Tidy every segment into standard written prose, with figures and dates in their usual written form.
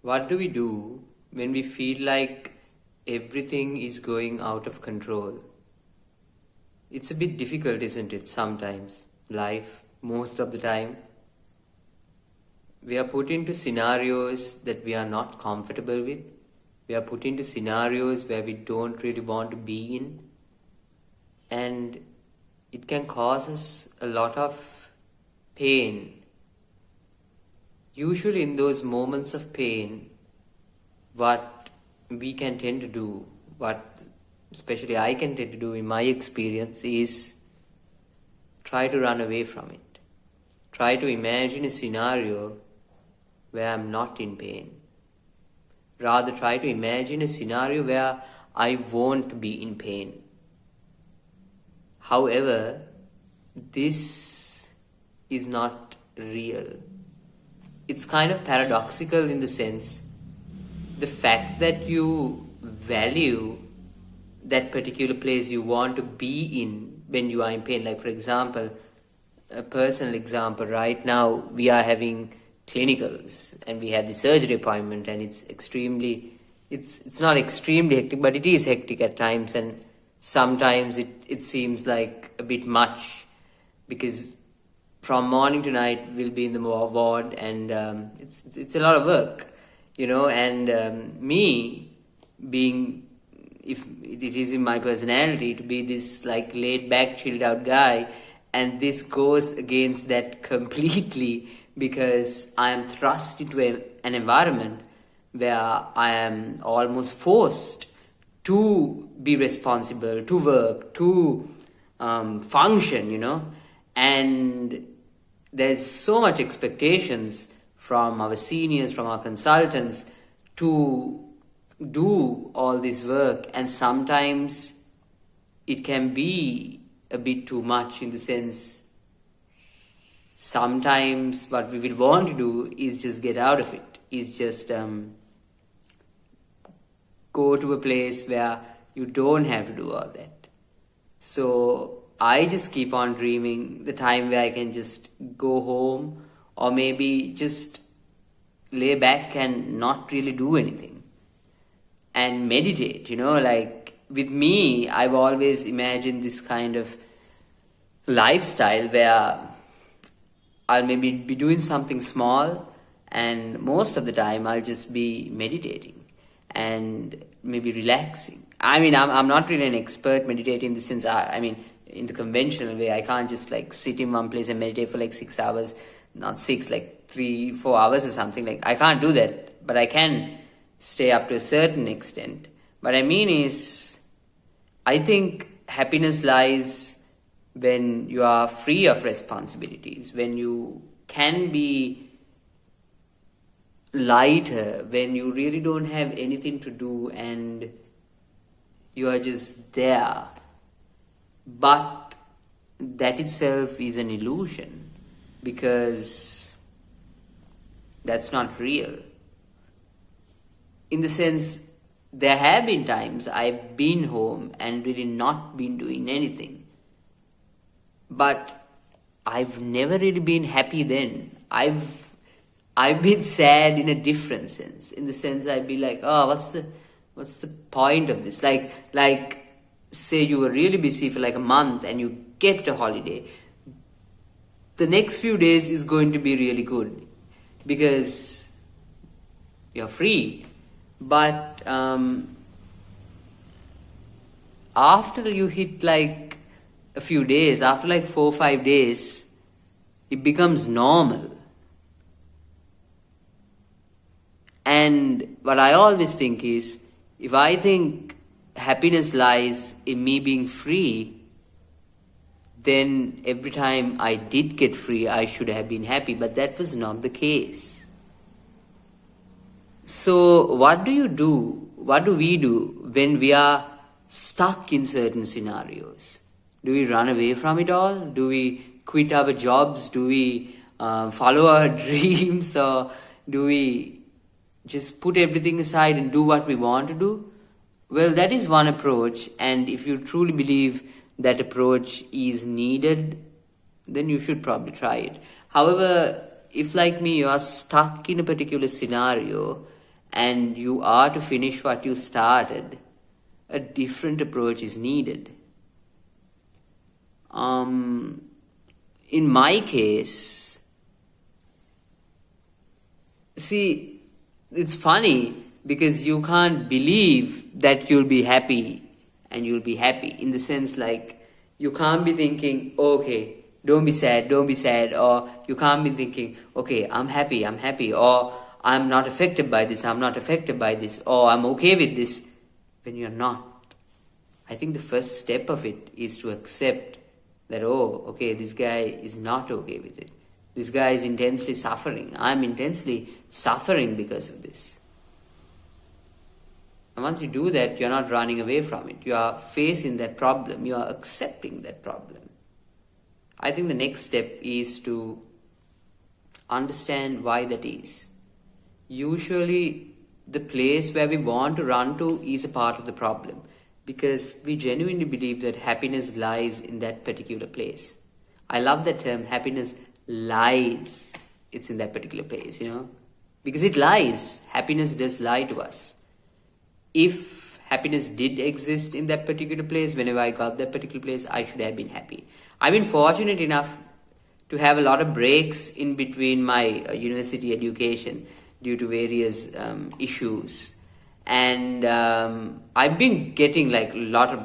What do we do when we feel like everything is going out of control? It's a bit difficult, isn't it? Sometimes. Life, most of the time. We are put into scenarios that we are not comfortable with. We are put into scenarios where we don't really want to be in. And it can cause us a lot of pain. Usually, in those moments of pain, what we can tend to do, what especially I can tend to do in my experience, is try to run away from it. Try to imagine a scenario where I'm not in pain. Rather, try to imagine a scenario where I won't be in pain. However, this is not real. It's kind of paradoxical in the sense the fact that you value that particular place you want to be in when you are in pain. Like, for example, a personal example, right now we are having clinicals and we have the surgery appointment, and it's not extremely hectic, but it is hectic at times, and sometimes it seems like a bit much, because from morning to night we'll be in the ward, and it's a lot of work, and me being, if it is in my personality to be this like laid back, chilled out guy, and this goes against that completely, because I am thrust into an environment where I am almost forced to be responsible, to work, to function, and there's so much expectations from our seniors, from our consultants, to do all this work, and sometimes it can be a bit too much, in the sense sometimes what we will want to do is just get out of it, is just go to a place where you don't have to do all that. So I just keep on dreaming the time where I can just go home, or maybe just lay back and not really do anything and meditate. Like with me, I've always imagined this kind of lifestyle where I'll maybe be doing something small, and most of the time I'll just be meditating and maybe relaxing. I mean, I'm not really an expert meditating in the sense, I mean, in the conventional way, I can't just like sit in one place and meditate for like 6 hours, not 6, like 3-4 hours or something. Like, I can't do that, but I can stay up to a certain extent. What I mean is, I think happiness lies when you are free of responsibilities, when you can be lighter, when you really don't have anything to do and you are just there. But that itself is an illusion, because that's not real. In the sense, there have been times I've been home and really not been doing anything, but I've never really been happy then. I've been sad in a different sense. In the sense, I'd be like, oh, what's the point of this? Like say you were really busy for like a month and you get a holiday. The next few days is going to be really good because you're free. But after you hit like a few days, after like 4 or 5 days, it becomes normal. And what I always think is, if I think happiness lies in me being free, then every time I did get free, I should have been happy. But that was not the case. So what do you do? What do we do when we are stuck in certain scenarios? Do we run away from it all? Do we quit our jobs? Do we follow our dreams? Or do we just put everything aside and do what we want to do? Well, that is one approach, and if you truly believe that approach is needed, then you should probably try it. However, if like me, you are stuck in a particular scenario and you are to finish what you started, a different approach is needed. In my case, see, it's funny because you can't believe that you'll be happy and you'll be happy, in the sense like you can't be thinking, okay, don't be sad, or you can't be thinking, okay, I'm happy, or I'm not affected by this, or I'm okay with this, when you're not. I think the first step of it is to accept that, oh, okay, this guy is not okay with it. This guy is intensely suffering. I'm intensely suffering because of this. And once you do that, you're not running away from it. You are facing that problem. You are accepting that problem. I think the next step is to understand why that is. Usually, the place where we want to run to is a part of the problem, because we genuinely believe that happiness lies in that particular place. I love that term, happiness lies. It's in that particular place, because it lies. Happiness does lie to us. If happiness did exist in that particular place, whenever I got that particular place, I should have been happy. I've been fortunate enough to have a lot of breaks in between my university education due to various issues. And I've been getting like a lot of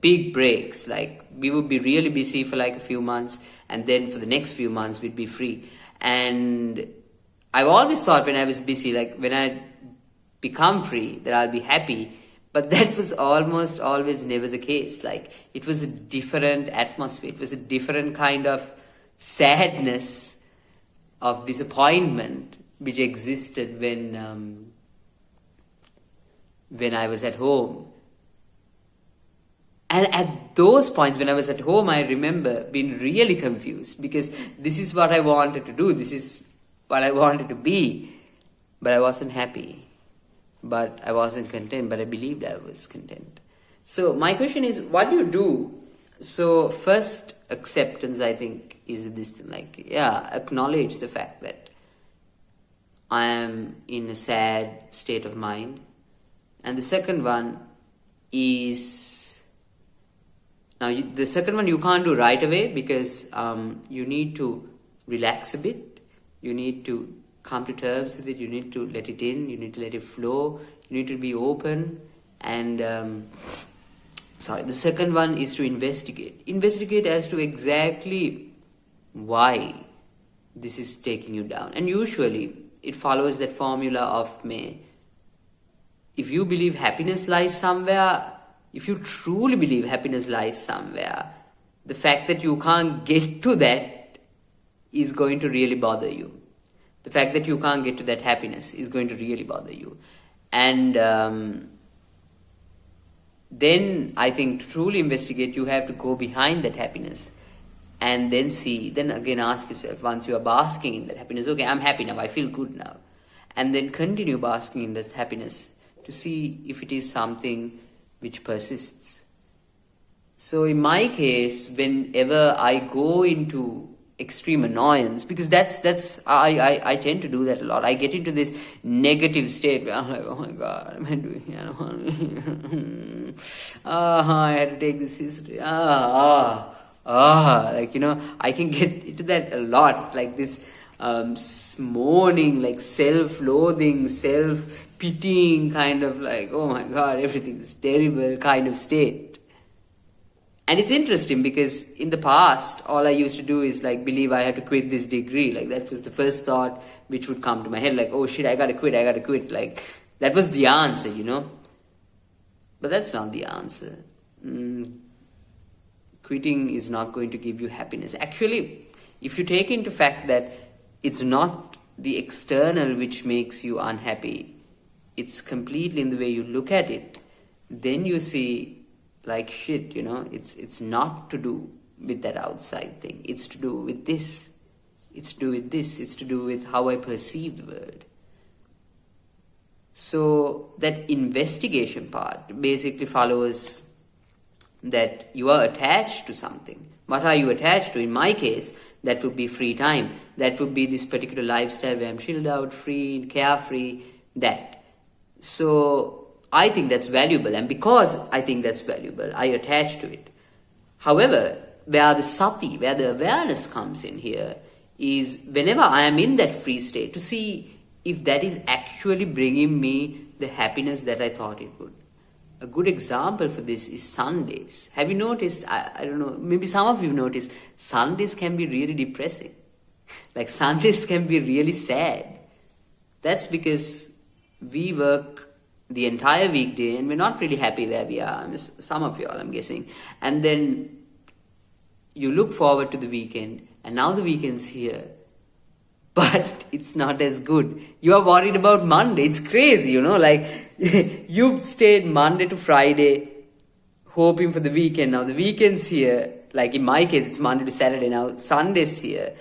big breaks. Like we would be really busy for like a few months, and then for the next few months we'd be free. And I've always thought when I was busy, like when I become free, that I'll be happy. But that was almost always never the case. Like it was a different atmosphere. It was a different kind of sadness, of disappointment, which existed when I was at home. And at those points when I was at home, I remember being really confused, because this is what I wanted to do. This is what I wanted to be. But I wasn't happy. But I wasn't content, but I believed I was content. So my question is, what do you do? So first, acceptance, I think, is this thing, like, acknowledge the fact that I am in a sad state of mind. And the second one is, the second one you can't do right away, because you need to relax a bit. You need to come to terms with it. You need to let it in. You need to let it flow. You need to be open. And the second one is to investigate. Investigate as to exactly why this is taking you down. And usually it follows that formula of May. If you believe happiness lies somewhere, if you truly believe happiness lies somewhere, the fact that you can't get to that is going to really bother you. The fact that you can't get to that happiness is going to really bother you. And then I think to truly investigate, you have to go behind that happiness and then see, then again ask yourself, once you are basking in that happiness, okay, I'm happy now, I feel good now. And then continue basking in that happiness to see if it is something which persists. So in my case, whenever I go into extreme annoyance, because that's I tend to do that a lot. I get into this negative state where I'm like, oh my god, am I doing here? I don't want to I had to take this history. I can get into that a lot, like this mourning, like self-loathing, self-pitying kind of, like, oh my god, everything is terrible kind of state. And it's interesting because in the past, all I used to do is like believe I had to quit this degree. Like that was the first thought which would come to my head. Like, oh shit, I gotta quit. Like that was the answer, But that's not the answer. Quitting is not going to give you happiness. Actually, if you take into fact that it's not the external which makes you unhappy, it's completely in the way you look at it, then you see, like, shit, it's not to do with that outside thing. It's to do with this. It's to do with this. It's to do with how I perceive the world. So that investigation part basically follows that you are attached to something. What are you attached to? In my case, that would be free time. That would be this particular lifestyle where I'm chilled out, free, carefree, that. So I think that's valuable, and because I think that's valuable, I attach to it. However, where the sati, where the awareness comes in here, is whenever I am in that free state, to see if that is actually bringing me the happiness that I thought it would. A good example for this is Sundays. Have you noticed? I don't know, maybe some of you noticed, Sundays can be really depressing. Like Sundays can be really sad. That's because we work the entire weekday and we're not really happy where we are. I mean, some of you all, I'm guessing. And then you look forward to the weekend, and now the weekend's here. But it's not as good. You are worried about Monday. It's crazy, like you've stayed Monday to Friday hoping for the weekend. Now the weekend's here. Like in my case, it's Monday to Saturday. Now Sunday's here.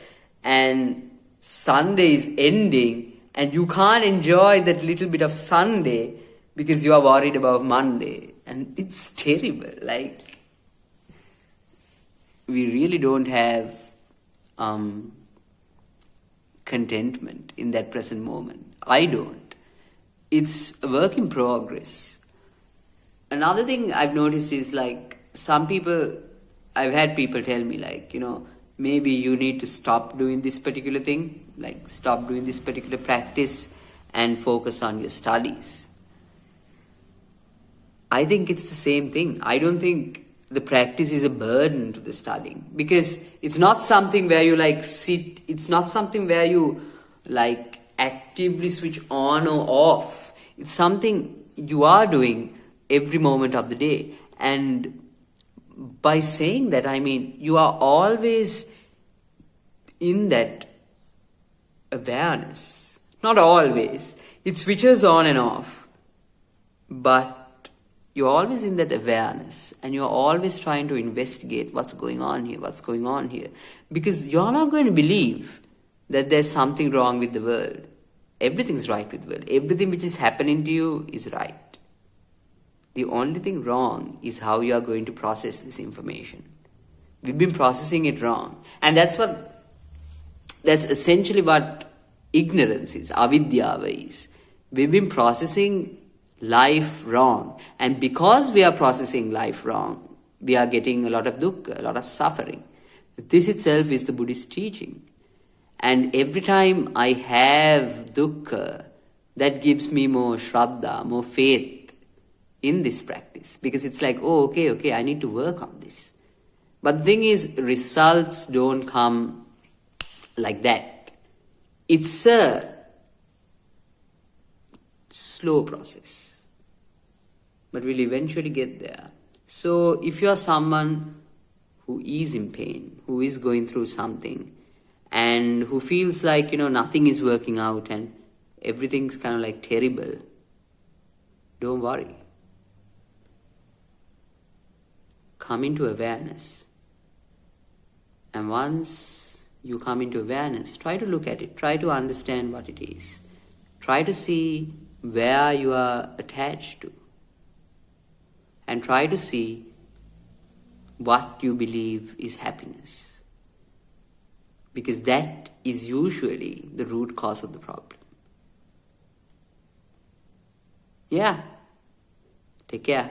And Sunday is ending, and you can't enjoy that little bit of Sunday because you are worried about Monday. And it's terrible. Like, we really don't have contentment in that present moment. I don't. It's a work in progress. Another thing I've noticed is, like, some people, I've had people tell me, like, maybe you need to stop doing this particular thing, like stop doing this particular practice and focus on your studies. I think it's the same thing. I don't think the practice is a burden to the studying, because it's not something where you sit, it's not something where you actively switch on or off. It's something you are doing every moment of the day. And by saying that, I mean you are always in that awareness. Not always. It switches on and off. But you're always in that awareness, and you're always trying to investigate what's going on here, because you're not going to believe that there's something wrong with the world. Everything's right with the world. Everything which is happening to you is right. The only thing wrong is how you are going to process this information. We've been processing it wrong, and that's essentially what ignorance is, avidyava is. We've been processing life wrong, and because we are processing life wrong, we are getting a lot of dukkha, a lot of suffering. This itself is the Buddhist teaching. And every time I have dukkha, that gives me more shraddha, more faith in this practice, because it's like, oh, okay, I need to work on this. But the thing is, results don't come like that. It's a slow process, but we'll eventually get there. So if you are someone who is in pain, who is going through something, and who feels like, nothing is working out and everything's kind of terrible, don't worry. Come into awareness. And once you come into awareness, try to look at it, try to understand what it is. Try to see where you are attached to. And try to see what you believe is happiness. Because that is usually the root cause of the problem. Yeah. Take care.